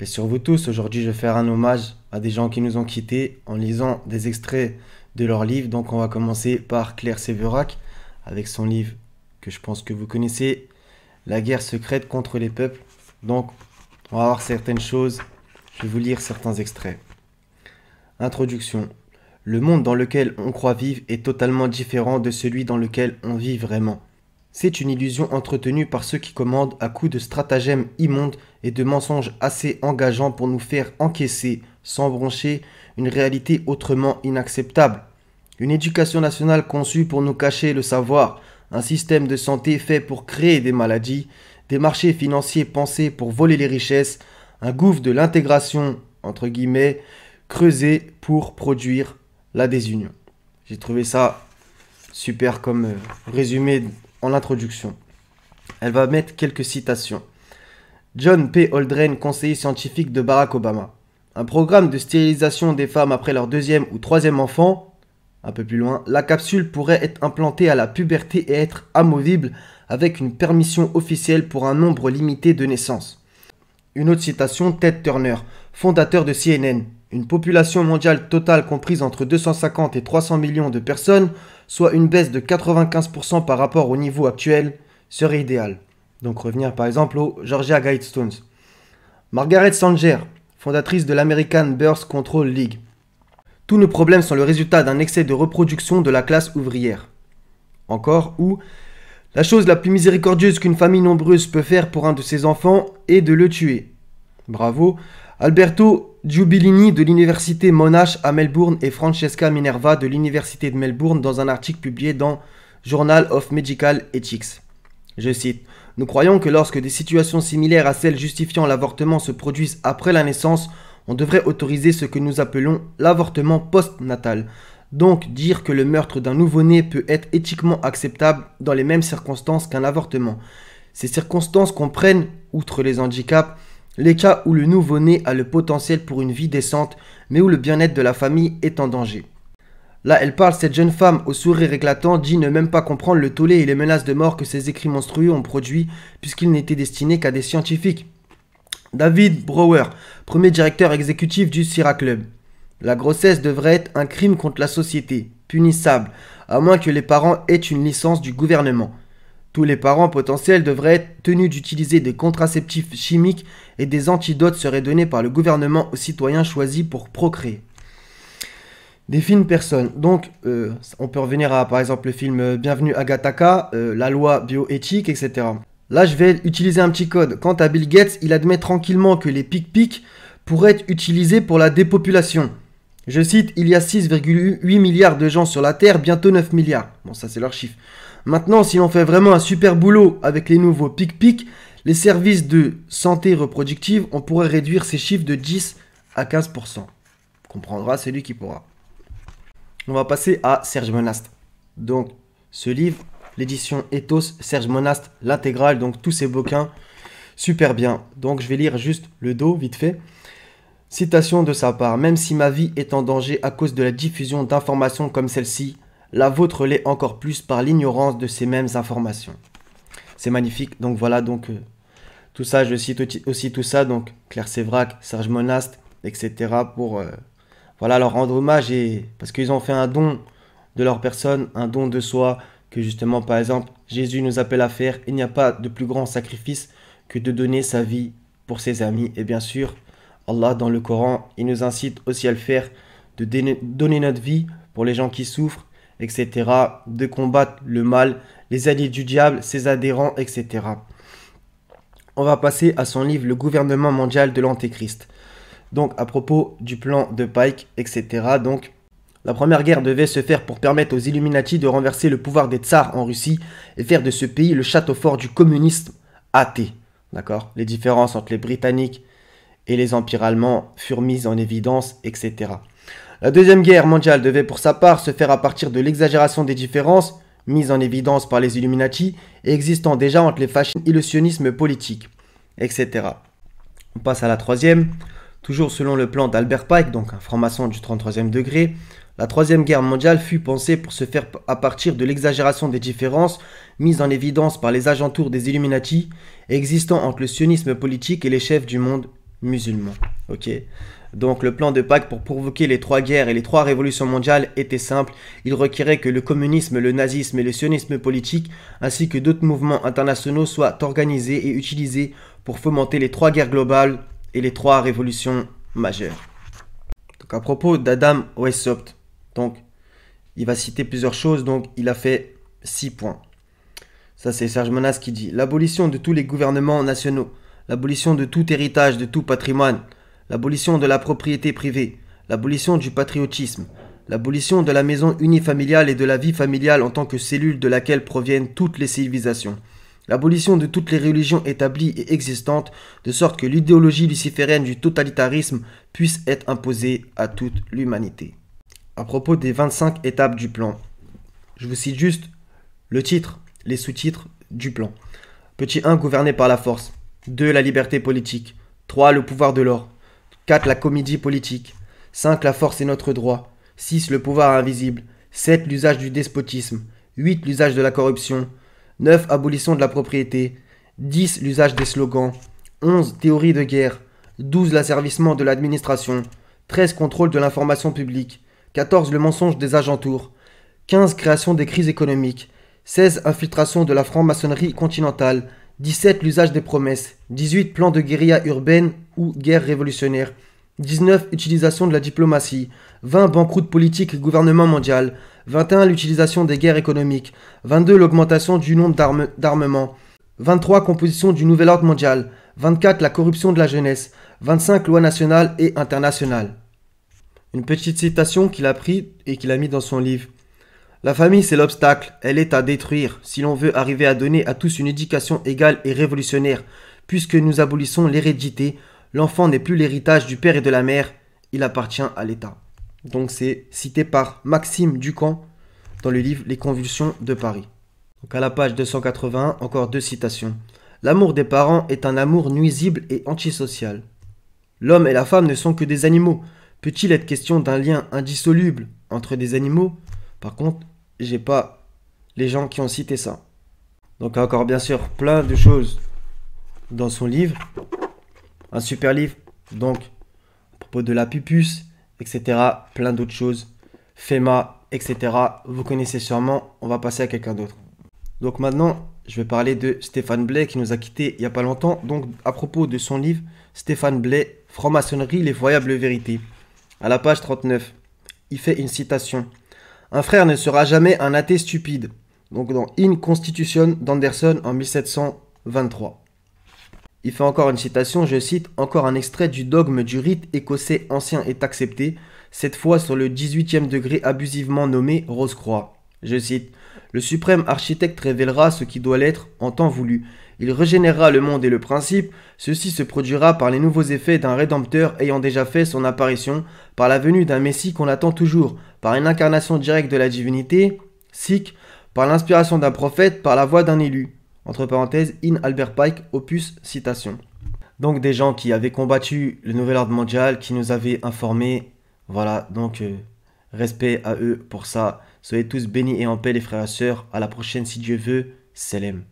Paix sur vous tous, aujourd'hui je vais faire un hommage à des gens qui nous ont quittés en lisant des extraits de leurs livres. Donc on va commencer par Claire Sévérac avec son livre que je pense que vous connaissez, La guerre secrète contre les peuples. Donc on va voir certaines choses, je vais vous lire certains extraits. Introduction. Le monde dans lequel on croit vivre est totalement différent de celui dans lequel on vit vraiment. C'est une illusion entretenue par ceux qui commandent à coups de stratagèmes immondes et de mensonges assez engageants pour nous faire encaisser, sans broncher, une réalité autrement inacceptable. Une éducation nationale conçue pour nous cacher le savoir, un système de santé fait pour créer des maladies, des marchés financiers pensés pour voler les richesses, un gouffre de l'intégration, entre guillemets, creusé pour produire la désunion. J'ai trouvé ça super comme résumé en introduction. Elle va mettre quelques citations. John P. Holdren, conseiller scientifique de Barack Obama. Un programme de stérilisation des femmes après leur deuxième ou troisième enfant. Un peu plus loin, la capsule pourrait être implantée à la puberté et être amovible avec une permission officielle pour un nombre limité de naissances. Une autre citation, Ted Turner, fondateur de CNN. Une population mondiale totale comprise entre 250 et 300 millions de personnes, soit une baisse de 95% par rapport au niveau actuel, serait idéal. Donc revenir par exemple aux Georgia Guidestones. Margaret Sanger, fondatrice de l'American Birth Control League. Tous nos problèmes sont le résultat d'un excès de reproduction de la classe ouvrière. Encore, ou la chose la plus miséricordieuse qu'une famille nombreuse peut faire pour un de ses enfants est de le tuer. Bravo. Alberto Giubilini de l'université Monash à Melbourne et Francesca Minerva de l'université de Melbourne dans un article publié dans Journal of Medical Ethics. Je cite, « Nous croyons que lorsque des situations similaires à celles justifiant l'avortement se produisent après la naissance, on devrait autoriser ce que nous appelons l'avortement post-natal. Donc dire que le meurtre d'un nouveau-né peut être éthiquement acceptable dans les mêmes circonstances qu'un avortement. Ces circonstances comprennent, outre les handicaps, les cas où le nouveau-né a le potentiel pour une vie décente, mais où le bien-être de la famille est en danger. » Là, elle parle, cette jeune femme au sourire éclatant dit ne même pas comprendre le tollé et les menaces de mort que ces écrits monstrueux ont produits, puisqu'ils n'étaient destinés qu'à des scientifiques. David Brower, premier directeur exécutif du Sierra Club. La grossesse devrait être un crime contre la société, punissable, à moins que les parents aient une licence du gouvernement. Tous les parents potentiels devraient être tenus d'utiliser des contraceptifs chimiques et des antidotes seraient donnés par le gouvernement aux citoyens choisis pour procréer. Des films personnes. Donc, on peut revenir à, par exemple, le film Bienvenue à Gattaca, la loi bioéthique, etc. Là, je vais utiliser un petit code. Quant à Bill Gates, il admet tranquillement que les pic-pics pourraient être utilisés pour la dépopulation. Je cite, il y a 6,8 milliards de gens sur la Terre, bientôt 9 milliards. Bon, ça c'est leur chiffre. Maintenant, si l'on fait vraiment un super boulot avec les nouveaux pic-pics, les services de santé reproductive, on pourrait réduire ces chiffres de 10 à 15%. Comprendra celui qui pourra. On va passer à Serge Monast. Donc, ce livre, l'édition Ethos, Serge Monast, l'intégrale, donc tous ces bouquins, super bien. Donc, je vais lire juste le dos, vite fait. Citation de sa part. Même si ma vie est en danger à cause de la diffusion d'informations comme celle-ci, la vôtre l'est encore plus par l'ignorance de ces mêmes informations. C'est magnifique. Donc voilà, donc tout ça, je cite aussi tout ça. Donc Claire Sévérac, Serge Monast, etc. pour voilà, leur rendre hommage et parce qu'ils ont fait un don de leur personne, un don de soi que justement, par exemple, Jésus nous appelle à faire. Il n'y a pas de plus grand sacrifice que de donner sa vie pour ses amis. Et bien sûr, Allah, dans le Coran, il nous incite aussi à le faire, de donner notre vie pour les gens qui souffrent, etc., de combattre le mal, les alliés du diable, ses adhérents, etc. On va passer à son livre « Le gouvernement mondial de l'Antéchrist ». Donc, à propos du plan de Pike, etc. Donc, la première guerre devait se faire pour permettre aux Illuminati de renverser le pouvoir des tsars en Russie et faire de ce pays le château fort du communisme athée. D'accord ? Les différences entre les Britanniques et les empires allemands furent mises en évidence, etc. La deuxième guerre mondiale devait pour sa part se faire à partir de l'exagération des différences mises en évidence par les Illuminati et existant déjà entre les fascistes et le sionisme politique, etc. On passe à la troisième. Toujours selon le plan d'Albert Pike, donc un franc-maçon du 33e degré, la troisième guerre mondiale fut pensée pour se faire à partir de l'exagération des différences mises en évidence par les agentours des Illuminati existant entre le sionisme politique et les chefs du monde musulmans. Ok. Donc le plan de Pâques pour provoquer les 3 guerres et les 3 révolutions mondiales était simple. Il requérait que le communisme, le nazisme et le sionisme politique, ainsi que d'autres mouvements internationaux soient organisés et utilisés pour fomenter les 3 guerres globales et les 3 révolutions majeures. Donc à propos d'Adam Weishaupt, donc il va citer plusieurs choses, donc il a fait 6 points. Ça c'est Serge Monas qui dit: l'abolition de tous les gouvernements nationaux, l'abolition de tout héritage, de tout patrimoine, l'abolition de la propriété privée, l'abolition du patriotisme, l'abolition de la maison unifamiliale et de la vie familiale en tant que cellule de laquelle proviennent toutes les civilisations, l'abolition de toutes les religions établies et existantes, de sorte que l'idéologie luciférienne du totalitarisme puisse être imposée à toute l'humanité. À propos des 25 étapes du plan, je vous cite juste le titre, les sous-titres du plan. Petit 1, gouverner par la force. 2, la liberté politique. 3, le pouvoir de l'or. 4, la comédie politique. 5, la force est notre droit. 6, le pouvoir invisible. 7, l'usage du despotisme. 8, l'usage de la corruption. 9, abolition de la propriété. 10, l'usage des slogans. 11, théorie de guerre. 12, l'asservissement de l'administration. 13, contrôle de l'information publique. 14, le mensonge des agentours. 15, création des crises économiques. 16, infiltration de la franc-maçonnerie continentale. 17, l'usage des promesses. 18, plan de guérilla urbaine ou guerre révolutionnaire. 19, utilisation de la diplomatie. 20, banqueroute politique et gouvernement mondial. 21, l'utilisation des guerres économiques. 22, l'augmentation du nombre d'armements. 23, composition du nouvel ordre mondial. 24, la corruption de la jeunesse. 25, loi nationale et internationale. Une petite citation qu'il a pris et qu'il a mis dans son livre. La famille, c'est l'obstacle, elle est à détruire si l'on veut arriver à donner à tous une éducation égale et révolutionnaire. Puisque nous abolissons l'hérédité, l'enfant n'est plus l'héritage du père et de la mère, il appartient à l'État. Donc c'est cité par Maxime Ducamp dans le livre Les convulsions de Paris. Donc à la page 281, encore 2 citations. L'amour des parents est un amour nuisible et antisocial. L'homme et la femme ne sont que des animaux. Peut-il être question d'un lien indissoluble entre des animaux? Par contre, j'ai pas les gens qui ont cité ça. Donc encore bien sûr plein de choses dans son livre. Un super livre, donc à propos de la pupus, etc. Plein d'autres choses. FEMA, etc. Vous connaissez sûrement, on va passer à quelqu'un d'autre. Donc maintenant, je vais parler de Stéphane Blay qui nous a quittés il n'y a pas longtemps. Donc à propos de son livre, Stéphane Blay, Franc-maçonnerie, l'effroyable vérité. À la page 39, il fait une citation. Un frère ne sera jamais un athée stupide. Donc dans In Constitution d'Anderson en 1723. Il fait encore une citation, je cite, encore un extrait du dogme du rite écossais ancien est accepté, cette fois sur le 18e degré abusivement nommé Rose-Croix. Je cite, le suprême architecte révélera ce qui doit l'être en temps voulu. Il régénérera le monde et le principe. Ceci se produira par les nouveaux effets d'un rédempteur ayant déjà fait son apparition, par la venue d'un messie qu'on attend toujours, par une incarnation directe de la divinité, sic, par l'inspiration d'un prophète, par la voix d'un élu. Entre parenthèses, In Albert Pike, opus, citation. Donc des gens qui avaient combattu le nouvel ordre mondial, qui nous avaient informés. Voilà, donc respect à eux pour ça. Soyez tous bénis et en paix les frères et sœurs. À la prochaine si Dieu veut. Selem.